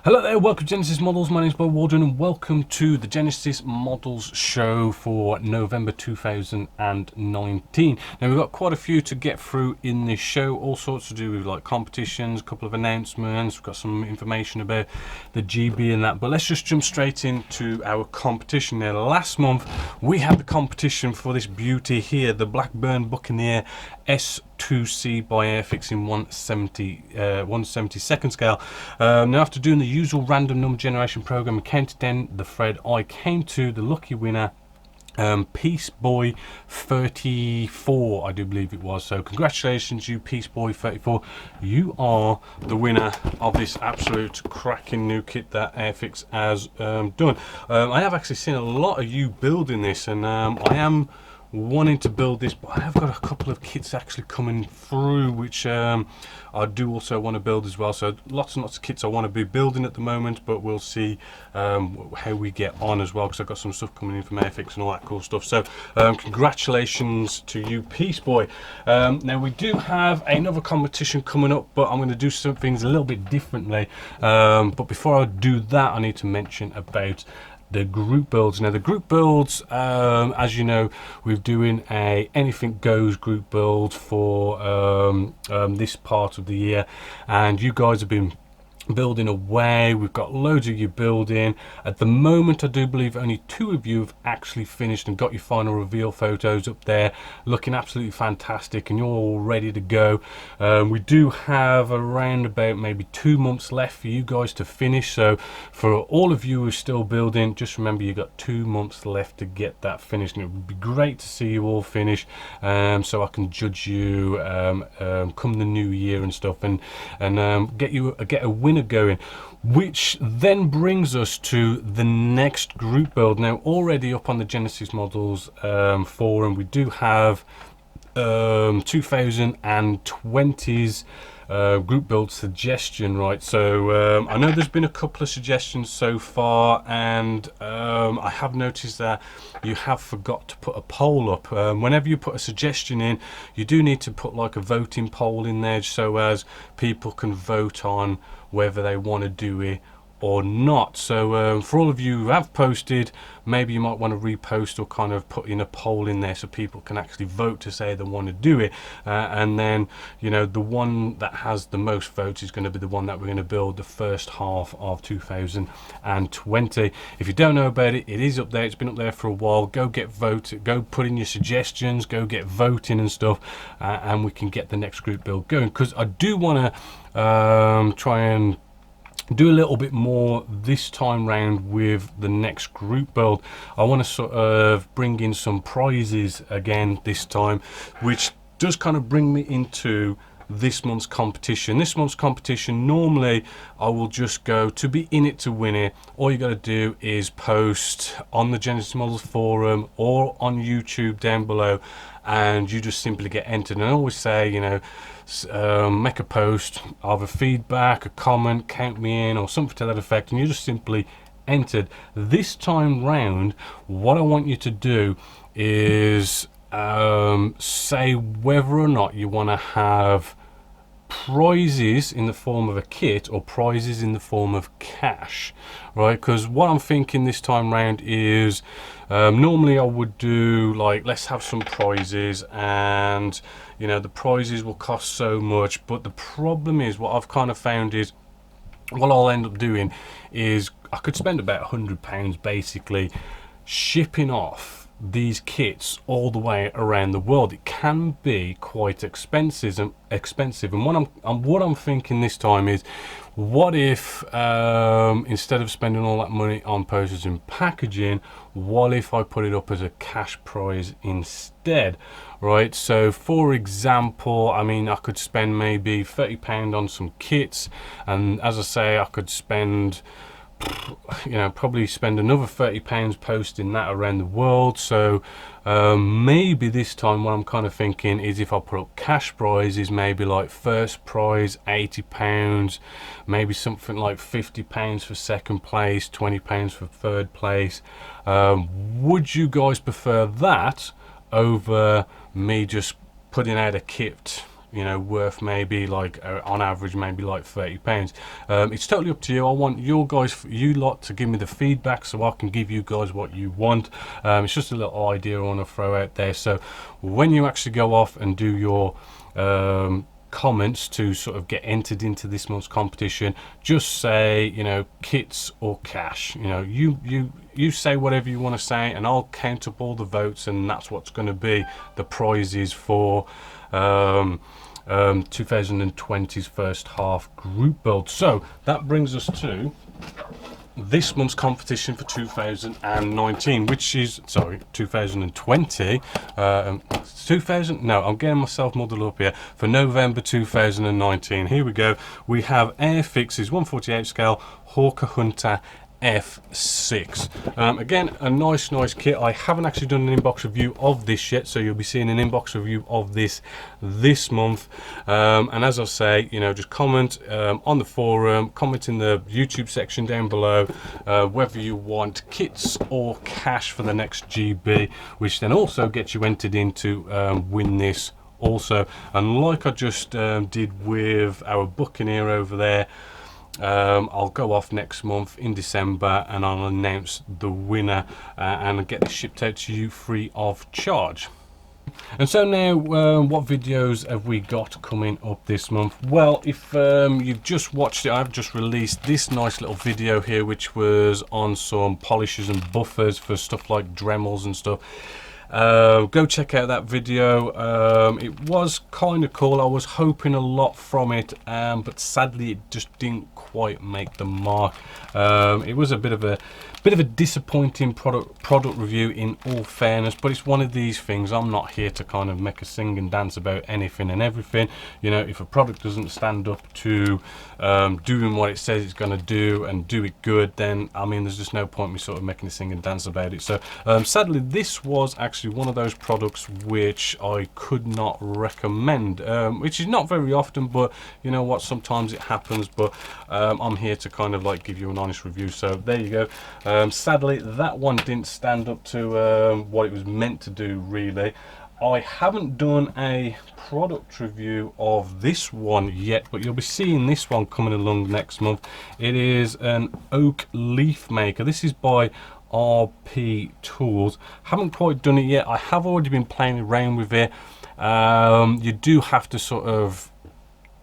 Hello there, welcome to Genesis Models. My name is Bob Waldron and welcome to the Genesis Models show for November 2019. Now we've got quite a few to get through in this show, all sorts to do with like competitions, a couple of announcements, we've got some information about the GB and that, but let's just jump straight into our competition. Now last month we had the competition for this beauty here, the Blackburn Buccaneer S2C by Airfix in 1/72nd scale. Now after doing the usual random number generation program and counted down the thread, I came to the lucky winner, Peace Boy 34, I do believe it was. So congratulations, you Peace Boy 34, you are the winner of this absolute cracking new kit that Airfix has done. I have actually seen a lot of you building this, and I am wanting to build this, but I have got a couple of kits actually coming through which I do also want to build as well. So lots and lots of kits I want to be building at the moment, but we'll see how we get on as well, because I've got some stuff coming in from Airfix and all that cool stuff. So congratulations to you, Peace Boy. Now we do have another competition coming up, but I'm going to do some things a little bit differently. But before I do that, I need to mention about the group builds. Now the group builds, as you know, we're doing a anything goes group build for this part of the year, and you guys have been building away. We've got loads of you building at the moment. I do believe only 2 of you have actually finished and got your final reveal photos up there, looking absolutely fantastic, and you're all ready to go. We do have around about maybe 2 months left for you guys to finish, so for all of you who are still building, just remember you've got 2 months left to get that finished, and it would be great to see you all finish, so I can judge you come the new year and stuff, and get a winner going, which then brings us to the next group build. Now already up on the Genesis Models forum, we do have 2020's group build suggestion, right? So I know there's been a couple of suggestions so far, and I have noticed that you have forgot to put a poll up. Whenever you put a suggestion in, you do need to put like a voting poll in there, so as people can vote on whether they want to do it or not. So for all of you who have posted, maybe you might want to repost or kind of put in a poll in there so people can actually vote to say they want to do it, and then, you know, the one that has the most votes is going to be the one that we're going to build the first half of 2020. If you don't know about it, it is up there, it's been up there for a while. Go get voted, go put in your suggestions, go get voting and stuff, and we can get the next group build going, because I do want to try and do a little bit more this time round with the next group build. I want to sort of bring in some prizes again this time, which does kind of bring me into this month's competition. This month's competition, normally I will just go to be in it to win it. All you got to do is post on the Genesis Models forum or on YouTube down below, and you just simply get entered. And I always say, you know, make a post, either feedback, a comment, count me in, or something to that effect, and you just simply entered. This time round, what I want you to do is say whether or not you want to have prizes in the form of a kit or prizes in the form of cash, right? Because what I'm thinking this time round is, normally I would do like, let's have some prizes, and you know, the prizes will cost so much, but the problem is, what I've kind of found is, what I'll end up doing is I could spend about £100 basically shipping off these kits all the way around the world. It can be quite expensive, and what I'm thinking this time is, what if instead of spending all that money on postage and packaging, what if I put it up as a cash prize instead, right? So for example, I mean, I could spend maybe £30 on some kits, and as I say, I could spend, you know, probably spend another £30 posting that around the world. So maybe this time what I'm kind of thinking is, if I put up cash prizes, maybe like first prize £80, maybe something like £50 for second place, £20 for third place. Would you guys prefer that over me just putting out a kit you know, worth maybe like on average maybe like £30. It's totally up to you. I want you lot to give me the feedback so I can give you guys what you want. It's just a little idea I want to throw out there. So when you actually go off and do your comments to sort of get entered into this month's competition, just say, you know, kits or cash. You know, you say whatever you want to say, and I'll count up all the votes, and that's what's going to be the prizes for 2020's first half group build. So that brings us to this month's competition for 2019, which is 2020. I'm getting myself muddled up here. For November 2019, here we go. We have Airfix's 148 scale Hawker Hunter F6. Again, a nice kit. I haven't actually done an inbox review of this yet, so you'll be seeing an inbox review of this month. And as I say, you know, just comment on the forum, comment in the YouTube section down below whether you want kits or cash for the next GB, which then also gets you entered into win this also. And like I just did with our Buccaneer over there, I'll go off next month in December and I'll announce the winner and get this shipped out to you free of charge. And so now, what videos have we got coming up this month? Well, if you've just watched it, I've just released this nice little video here, which was on some polishes and buffers for stuff like Dremels and stuff. Go check out that video. It was kind of cool. I was hoping a lot from it, but sadly it just didn't quite make the mark. It was a bit of a disappointing product review, in all fairness, but it's one of these things. I'm not here to kind of make a sing and dance about anything and everything. You know, if a product doesn't stand up to doing what it says it's going to do and do it good, then I mean there's just no point me sort of making a sing and dance about it. So sadly this was actually one of those products which I could not recommend, which is not very often, but you know what, sometimes it happens. But I'm here to kind of like give you an honest review, so there you go. Sadly that one didn't stand up to what it was meant to do, really. I haven't done a product review of this one yet, but you'll be seeing this one coming along next month. It is an oak leaf maker. This is by RP Tools. Haven't quite done it yet. I have already been playing around with it. You do have to sort of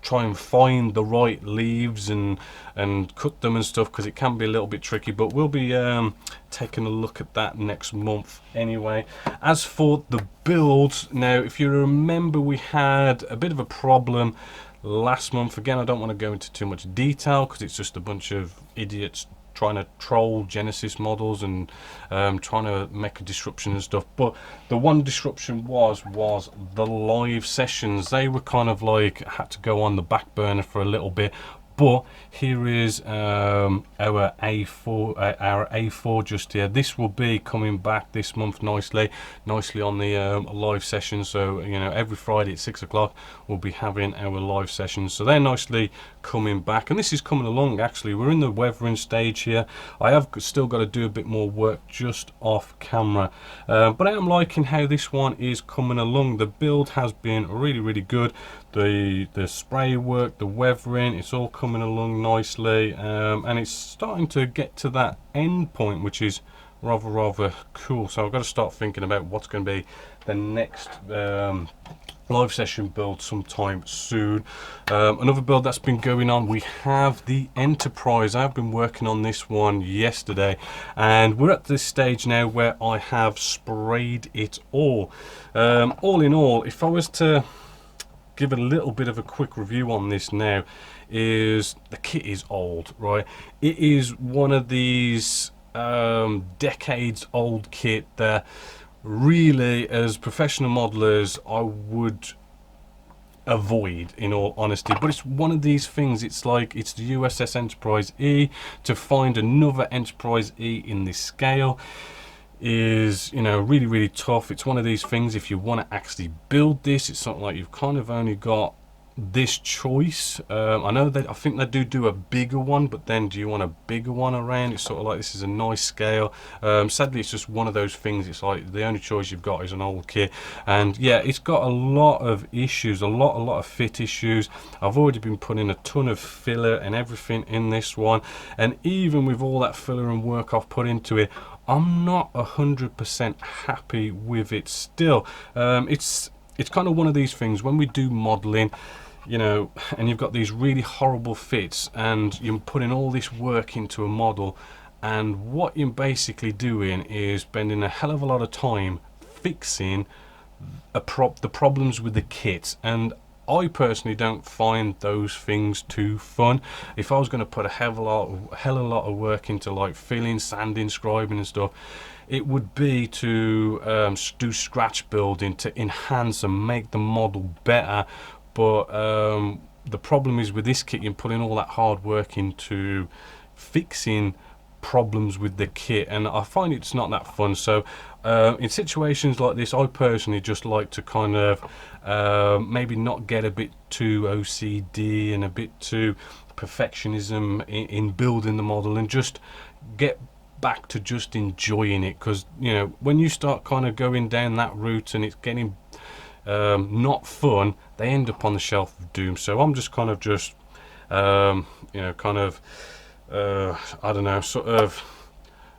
try and find the right leaves and cut them and stuff, because it can be a little bit tricky, but we'll be taking a look at that next month anyway. As for the builds, now if you remember, we had a bit of a problem last month. Again, I don't want to go into too much detail because it's just a bunch of idiots trying to troll Genessis models and trying to make a disruption and stuff. But the one disruption was the live sessions. They were kind of like had to go on the back burner for a little bit. But here is our A4 just here. This will be coming back this month nicely on the live session. So you know, every Friday at 6 o'clock we'll be having our live sessions. So they're nicely coming back, and this is coming along. Actually, we're in the weathering stage here. I have still got to do a bit more work just off camera, but I am liking how this one is coming along. The build has been really good. The spray work, the weathering, it's all coming along nicely, and it's starting to get to that end point, which is rather cool. So I've got to start thinking about what's going to be the next live session build sometime soon. Another build that's been going on, we have the Enterprise. I've been working on this one yesterday, and we're at this stage now where I have sprayed it all. All in all, if I was to give a little bit of a quick review on this now, is the kit is old, right? It is one of these decades old kit that really, as professional modelers, I would avoid, in all honesty. But it's one of these things. It's like, it's the USS Enterprise E. To find another Enterprise E in this scale is, you know, really tough. It's one of these things, if you want to actually build this, it's not like you've kind of only got this choice. I know that I think they do a bigger one, but then do you want a bigger one around? It's sort of like, this is a nice scale. Sadly, it's just one of those things. It's like the only choice you've got is an old kit, and yeah, it's got a lot of issues, a lot of fit issues. I've already been putting a ton of filler and everything in this one, and even with all that filler and work I've put into it, I'm not 100% happy with it still. It's kind of one of these things when we do modeling, you know, and you've got these really horrible fits and you're putting all this work into a model, and what you're basically doing is spending a hell of a lot of time fixing the problems with the kit. And I personally don't find those things too fun. If I was going to put a hell of a lot of work into like filling, sanding, scribing and stuff, it would be to do scratch building to enhance and make the model better. But the problem is with this kit, you're putting all that hard work into fixing problems with the kit, and I find it's not that fun. So in situations like this, I personally just like to kind of maybe not get a bit too OCD and a bit too perfectionism in building the model, and just get back to just enjoying it. Because, you know, when you start kind of going down that route and it's getting not fun, they end up on the shelf of doom. So I'm just kind of just you know, kind of I don't know, sort of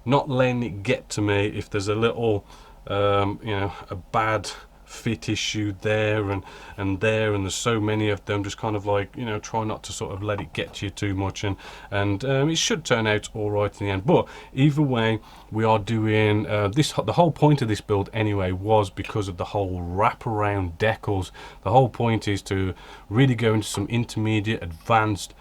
not letting it get to me if there's a little you know, a bad fit issue there and there, and there's so many of them. Just kind of like, you know, try not to sort of let it get to you too much, and it should turn out all right in the end. But either way, we are doing this. The whole point of this build anyway was because of the whole wraparound decals. The whole point is to really go into some intermediate, advanced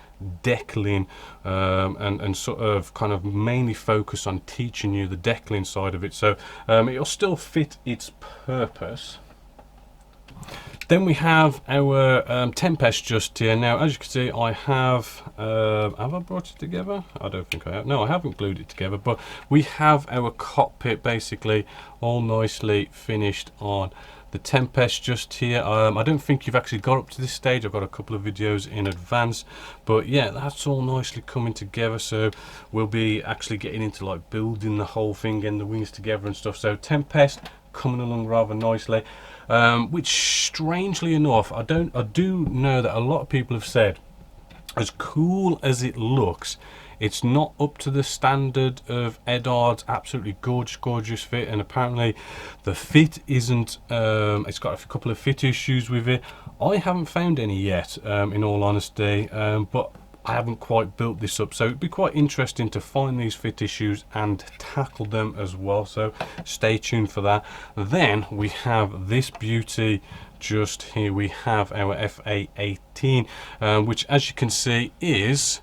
decaling, and sort of kind of mainly focus on teaching you the decaling side of it, so it'll still fit its purpose. Then we have our Tempest just here. Now, as you can see, I have I brought it together? I don't think I have. No, I haven't glued it together, but we have our cockpit basically all nicely finished on the Tempest just here. I don't think you've actually got up to this stage. I've got a couple of videos in advance, but yeah, that's all nicely coming together. So we'll be actually getting into like building the whole thing and the wings together and stuff. So Tempest coming along rather nicely, which strangely enough, I do know that a lot of people have said, as cool as it looks, it's not up to the standard of Edard's absolutely gorgeous fit, and apparently the fit isn't, it's got a couple of fit issues with it. I haven't found any yet, in all honesty, but I haven't quite built this up, so it'd be quite interesting to find these fit issues and tackle them as well, so stay tuned for that. Then we have this beauty just here. We have our FA18, which, as you can see, is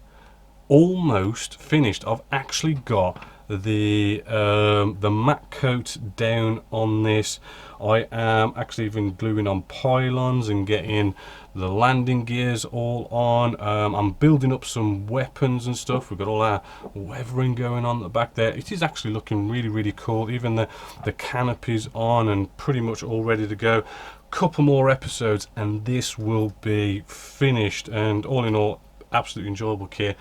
almost finished. I've actually got the matte coat down on this. I am actually even gluing on pylons and getting the landing gears all on. I'm building up some weapons and stuff. We've got all our weathering going on at the back there. It is actually looking really cool. Even the canopy's on and pretty much all ready to go. Couple more episodes and this will be finished, and all in all, absolutely enjoyable kit.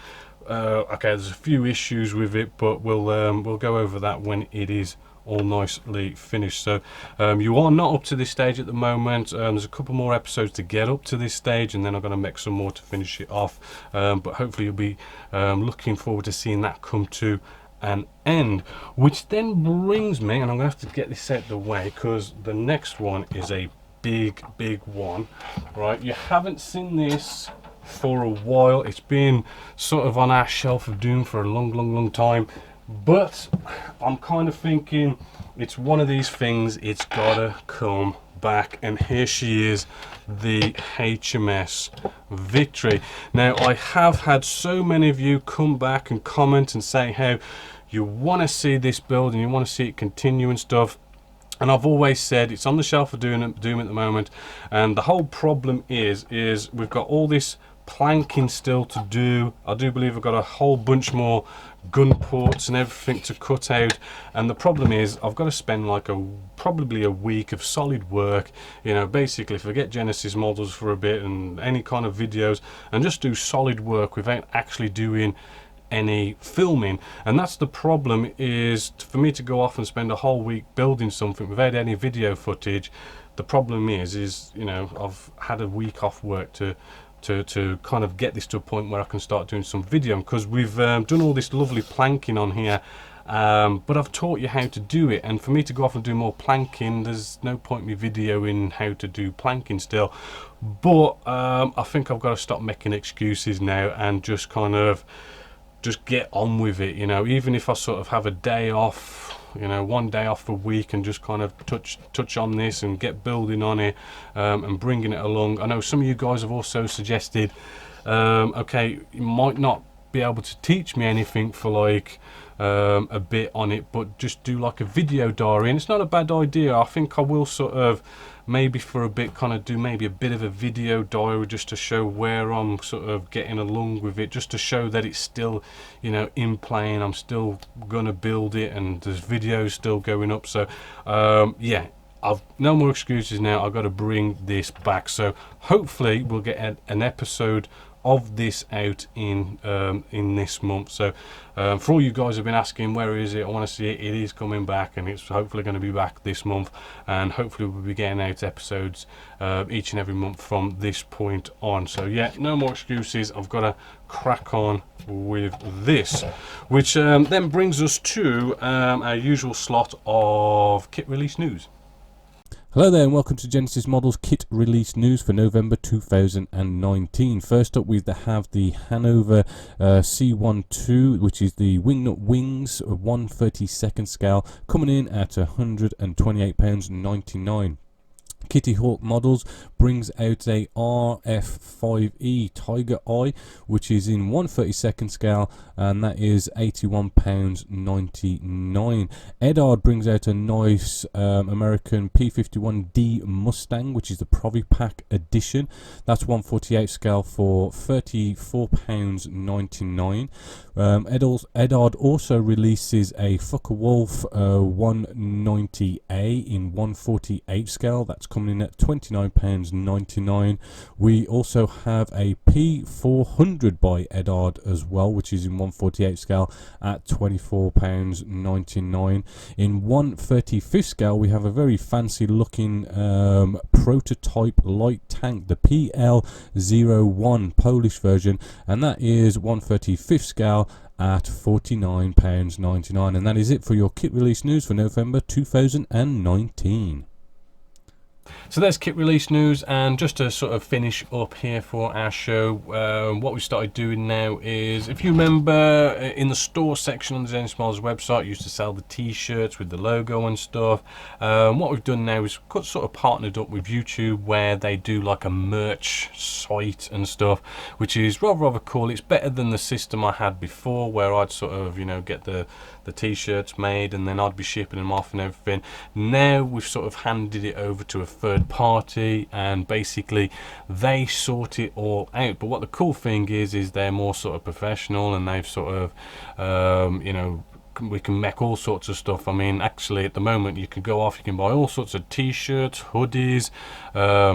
Okay, there's a few issues with it, but we'll go over that when it is all nicely finished. So you are not up to this stage at the moment. There's a couple more episodes to get up to this stage, and then I'm going to make some more to finish it off, but hopefully you'll be looking forward to seeing that come to an end. Which then brings me, and I'm going to have to get this out of the way because the next one is a big one, right? You haven't seen this for a while. It's been sort of on our shelf of doom for a long time, but I'm kind of thinking it's one of these things, it's gotta come back, and here she is, the HMS Victory. Now, I have had so many of you come back and comment and say how you want to see this build and you want to see it continue and stuff. And I've always said it's on the shelf of doom at the moment, and the whole problem is we've got all this planking still to do. I do believe I've got a whole bunch more gun ports and everything to cut out, and the problem is I've got to spend like probably a week of solid work, you know, basically forget Genesis models for a bit and any kind of videos, and just do solid work without actually doing any filming. And that's the problem, is for me to go off and spend a whole week building something without any video footage. The problem is you know, I've had a week off work to kind of get this to a point where I can start doing some video, because we've done all this lovely planking on here, but I've taught you how to do it, and for me to go off and do more planking, there's no point me videoing how to do planking still. But I think I've got to stop making excuses now and just kind of just get on with it, you know. Even if I sort of have a day off, you know, one day off a week, and just kind of touch on this and get building on it, and bringing it along. I know some of you guys have also suggested, okay, you might not be able to teach me anything for like a bit on it, but just do like a video diary, and it's not a bad idea. I think I will sort of maybe for a bit kind of do maybe a bit of a video diary, just to show where I'm sort of getting along with it, just to show that it's still, you know, in playing. I'm still gonna build it, and there's videos still going up. So yeah, I've no more excuses now. I've got to bring this back, so hopefully we'll get an episode of this out in this month. So for all you guys have been asking, where is it, I want to see it. It is coming back, and it's hopefully going to be back this month, and hopefully we'll be getting out episodes each and every month from this point on. So yeah, no more excuses. I've got to crack on with this, which then brings us to our usual slot of kit release news. Hello there, and welcome to Genesis Models Kit Release News for November 2019. First up, we have the Hanover C12, which is the Wingnut Wings 1/32 scale, coming in at £128.99. Kitty Hawk Models brings out a RF5E Tiger Eye, which is in 1/32 scale, and that is £81.99. Edard brings out a nice American P51D Mustang, which is the Provipack edition. That's 1/48 scale for £34.99. Edard also releases a Fucker Wolf 190A in 1/48 scale. That's coming in at £29.99. We also have a P400 by Edard as well, which is in 1/48 scale at £24.99. In 1/35 scale, we have a very fancy looking prototype light tank, the PL01 Polish version, and that is 1/35 scale at £49.99. And that is it for your kit release news for November 2019. So there's kit release news, and just to sort of finish up here for our show, what we started doing now is, if you remember, in the store section on the Genessis Models website, used to sell the t-shirts with the logo and stuff. What we've done now is sort of partnered up with YouTube, where they do like a merch site and stuff, which is rather cool. It's better than the system I had before, where I'd sort of, you know, get the t-shirts made and then I'd be shipping them off and everything. Now we've sort of handed it over to a third party, and basically they sort it all out. But what the cool thing is they're more sort of professional, and they've sort of you know, we can make all sorts of stuff. I mean, actually at the moment you can go off, you can buy all sorts of t-shirts, hoodies,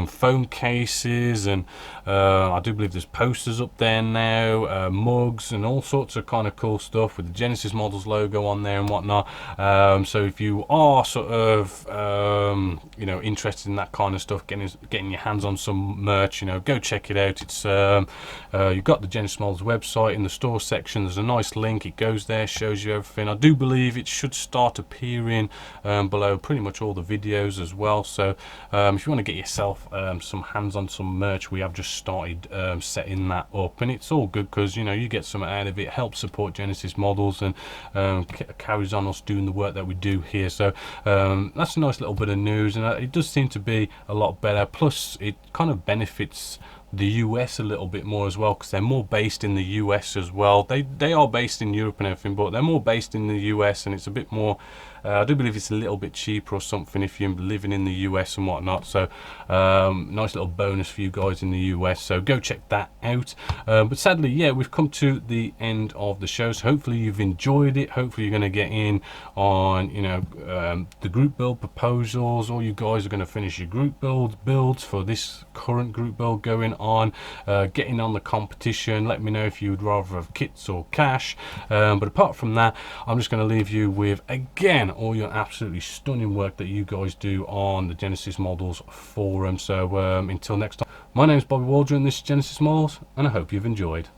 phone cases, and I do believe there's posters up there now, mugs, and all sorts of kind of cool stuff with the Genesis Models logo on there and whatnot. So if you are sort of you know, interested in that kind of stuff, getting your hands on some merch, you know, go check it out. It's you've got the Genesis Models website. In the store section there's a nice link, it goes there, shows you everything. I do believe it should start appearing below pretty much all the videos as well. So if you want to get yourself some hands on some merch, we have just started setting that up, and it's all good because, you know, you get something out of it, helps support Genesis Models, and carries on us doing the work that we do here. So that's a nice little bit of news, and it does seem to be a lot better. Plus it kind of benefits the US a little bit more as well, because they're more based in the US as well. They are based in Europe and everything, but they're more based in the US, and it's a bit more I do believe it's a little bit cheaper or something if you're living in the US and whatnot. So nice little bonus for you guys in the US. So go check that out. But sadly, yeah, we've come to the end of the show. So hopefully you've enjoyed it. Hopefully you're going to get in on, you know, the group build proposals. All you guys are going to finish your group builds for this current group build going on. Getting on the competition. Let me know if you would rather have kits or cash. But apart from that, I'm just going to leave you with, again, all your absolutely stunning work that you guys do on the Genessis Models forum. So until next time, my name is Bobby Waldron, this is Genessis Models, and I hope you've enjoyed.